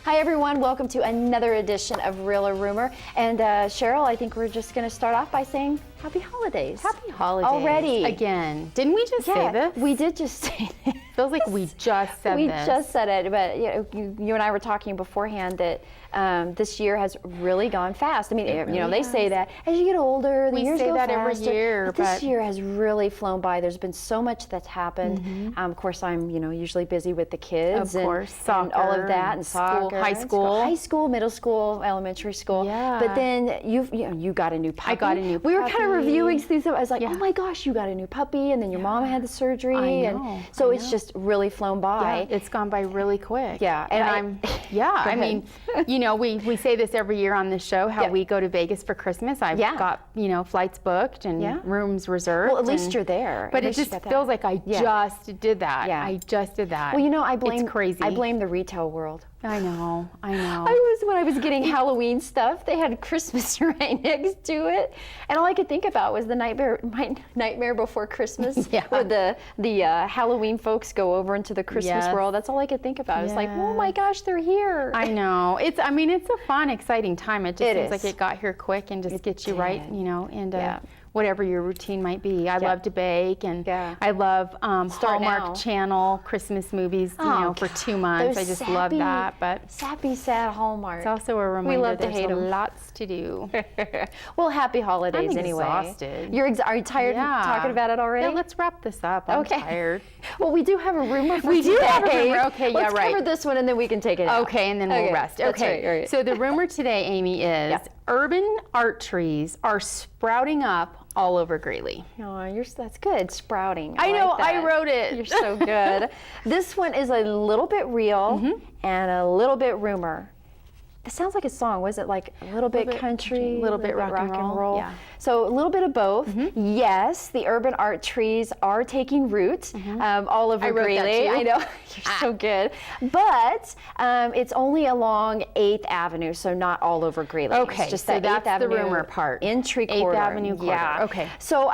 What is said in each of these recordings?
Hi everyone, welcome to another edition of Real or Rumor. And Cheryl, I think we're just going to start off by saying Happy Holidays. Happy Holidays. Already. Again. Didn't we just say this? We did just say this. Feels like we just said we this. We just said it, but you and I were talking beforehand that this year has really gone fast. I mean, they say that as you get older, the years go faster. We say that every year. But this year has really flown by. There's been so much that's happened. Mm-hmm. Of course, I'm usually busy with the kids. Of course, soccer, and all of that, and soccer, high school, middle school, elementary school. Yeah. But then you got a new puppy. I got a new puppy. We were kind of reviewing things. I was like, oh my gosh, you got a new puppy, and then your mom had the surgery. I know. And so it's just really flown by. Yeah, it's gone by really quick. Yeah. And I mean, we say this every year on this show, how we go to Vegas for Christmas. I've got, flights booked and rooms reserved. Well, at least you're there. But it just feels like I just did that. Yeah. I just did that. Well, it's crazy. I blame the retail world. I know. When I was getting Halloween stuff, they had Christmas right next to it, and all I could think about was my Nightmare Before Christmas, where the Halloween folks go over into the Christmas world. That's all I could think about. It's like, oh my gosh, they're here. I know. It's a fun, exciting time. It just seems like it got here quick and just gets you right, into whatever your routine might be. I love to bake, and I love Hallmark Channel Christmas movies, for 2 months. I just love that. But sappy, sad Hallmark. It's also a reminder we love to hate them. Lots to do. Well, happy holidays anyway. I'm exhausted. Are you tired of talking about it already? Yeah, let's wrap this up. I'm tired. Well, we do have a rumor for today. We do have a rumor. Okay, let's cover this one, and then we can take it out. Okay, and then we'll rest. Okay. Right. So the rumor today, Amy, is urban art trees are sprouting up all over Greeley. Oh, that's good. Sprouting. I know. Like that. I wrote it. You're so good. This one is a little bit real and a little bit rumor. It sounds like a song. Was it like a little bit country, a little bit rock and roll? Yeah. So a little bit of both. Yes, the urban art trees are taking root all over Greeley. I know. You're so good. But it's only along 8th Avenue, so not all over Greeley. Okay, it's just so that's 8th Avenue, the rumor part. Entry corridor. 8th Avenue corridor. Yeah. Okay. So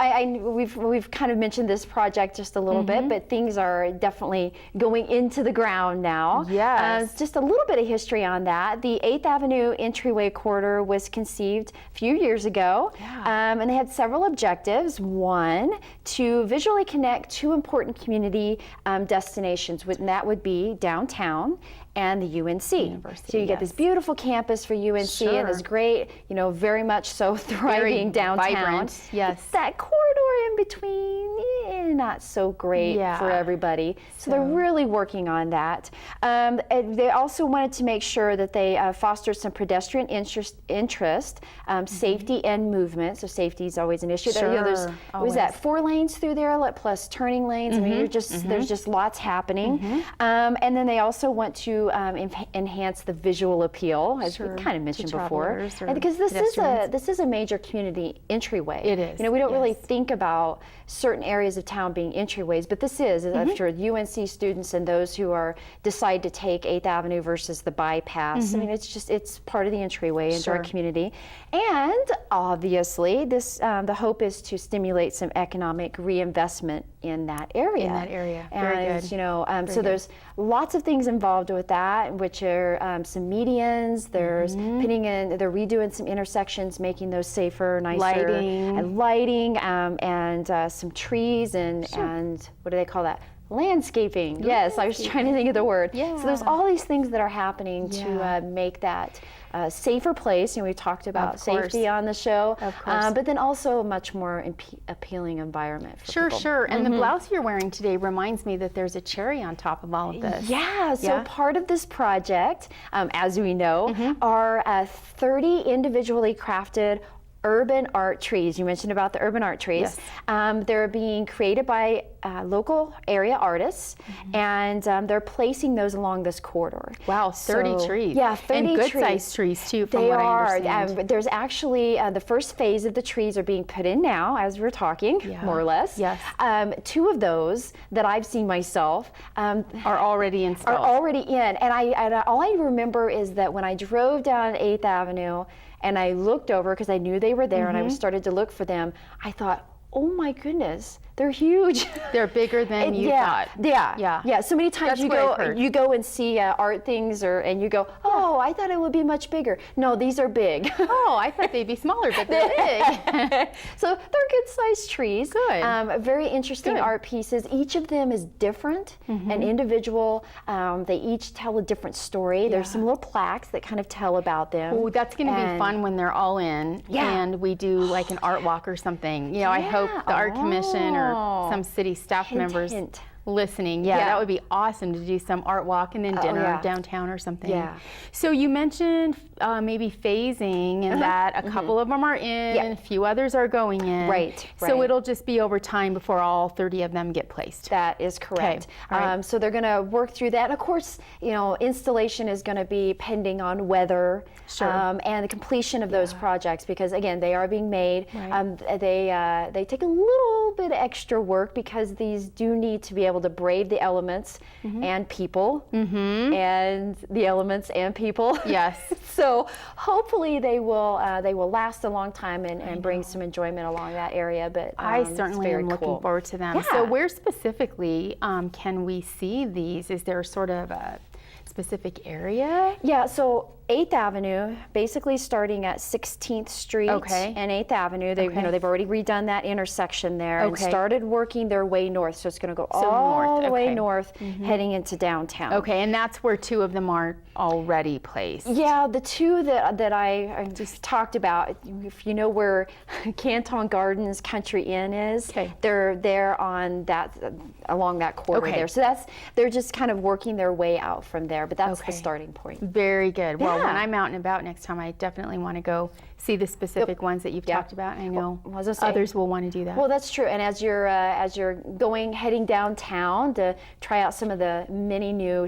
we've kind of mentioned this project just a little bit, but things are definitely going into the ground now. Yes. Just a little bit of history on that. The 8th Avenue entryway corridor was conceived a few years ago, and they had several objectives. One, to visually connect two important community destinations, and that would be downtown and the UNC. So you get this beautiful campus for UNC and this great, very much so thriving downtown. Vibrant. Yes. That corridor in between, not so great for everybody. So they're really working on that. And they also wanted to make sure that they fostered some pedestrian interest, safety and movement. So safety is always an issue. There's what was that, 4 lanes through there plus turning lanes. I mean, there's just lots happening. And then they also want to enhance the visual appeal, as we kind of mentioned before, and because this is a major community entryway. It is. We don't really think about certain areas of town being entryways, but this is. I'm sure UNC students and those who decide to take 8th Avenue versus the bypass. I mean, it's part of the entryway into our community, and obviously the hope is to stimulate some economic reinvestment in that area. Very good. So there's lots of things involved with that, which are some medians. There's they're redoing some intersections, making those safer, nicer, lighting, and some trees and what do they call that? Landscaping. Yes, I was trying to think of the word. So there's all these things that are happening to make that a safer place. We talked about safety on the show, but then also a much more appealing environment for people. Sure. And the blouse you're wearing today reminds me that there's a cherry on top of all of this. So part of this project, as we know, are 30 individually crafted urban art trees. You mentioned about the urban art trees. They're being created by local area artists, and they're placing those along this corridor. Wow, 30 trees. Yeah, 30 and trees. good-sized trees too, from what I understand. There's actually the first phase of the trees are being put in now, as we're talking, more or less. 2 of those that I've seen myself are already installed. Are already in, and all I remember is that when I drove down 8th Avenue and I looked over because I knew they were there, and I started to look for them, I thought, oh my goodness, they're huge. They're bigger than you thought. Yeah. So many times you go and see art things, and you go, oh, I thought it would be much bigger. No, these are big. Oh, I thought they'd be smaller, but they're big. So they're good-sized trees. Good. Very interesting art pieces. Each of them is different and individual. They each tell a different story. There's some little plaques that kind of tell about them. Oh, that's going to be fun when they're all in, and we do like an art walk or something. You know, I hope the art commission or some city staff members listening. Yeah, that would be awesome to do some art walk and then dinner downtown or something. Yeah. So you mentioned maybe phasing, and that a couple of them are in, a few others are going in. Right. So it'll just be over time before all 30 of them get placed. That is correct. Okay. So they're going to work through that. And of course, you know, installation is going to be pending on weather and the completion of those projects, because again, they are being made. They take a little bit of extra work because these do need to be able to brave the elements and people and the elements and people. Yes. So hopefully they will last a long time and bring some enjoyment along that area. But I certainly am looking forward to them. Yeah. So where specifically can we see these? Is there sort of a specific area? Yeah, so 8th Avenue, basically starting at 16th Street and 8th Avenue. They, you know, they've already redone that intersection there and started working their way north. So it's going to go all the way north, heading into downtown. Okay, and that's where 2 of them are already placed. Yeah, the 2 that I just talked about, if you know where Canton Gardens Country Inn is, they're there on that, along that corridor there. So they're just kind of working their way out from there, but that's the starting point. Very good. Well, when I'm out and about next time, I definitely want to go see the specific ones that you've talked about. I know others will want to do that. Well, that's true. And as you're heading downtown to try out some of the many new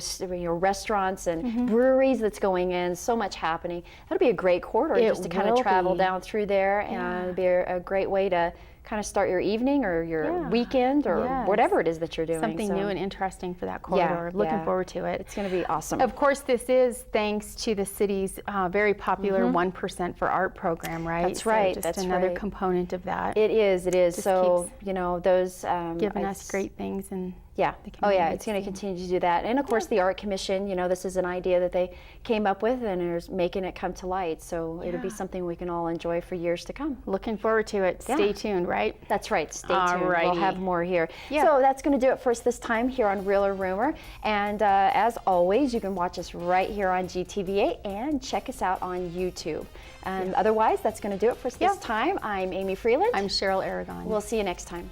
restaurants and breweries that's going in, so much happening. That'll be a great corridor just to kind of travel down through there, and it'll be a great way to kind of start your evening or your weekend or whatever it is that you're doing. Something new and interesting for that corridor. Looking forward to it. It's going to be awesome. Of course, this is thanks to the city's very popular 1% for Art program, right? That's right. So just another component of that. It is. It is. So, you know, those giving us great things and it's going to continue to do that. And of course, the Art Commission, you know, this is an idea that they came up with and are making it come to light. So it'll be something we can all enjoy for years to come. Looking forward to it. Stay tuned, right? That's right. Stay tuned. We'll have more here. So that's going to do it for us this time here on Real or Rumor. And as always, you can watch us right here on GTV8 and check us out on YouTube. Otherwise, that's going to do it for us this time. I'm Amy Freeland. I'm Cheryl Aragon. We'll see you next time.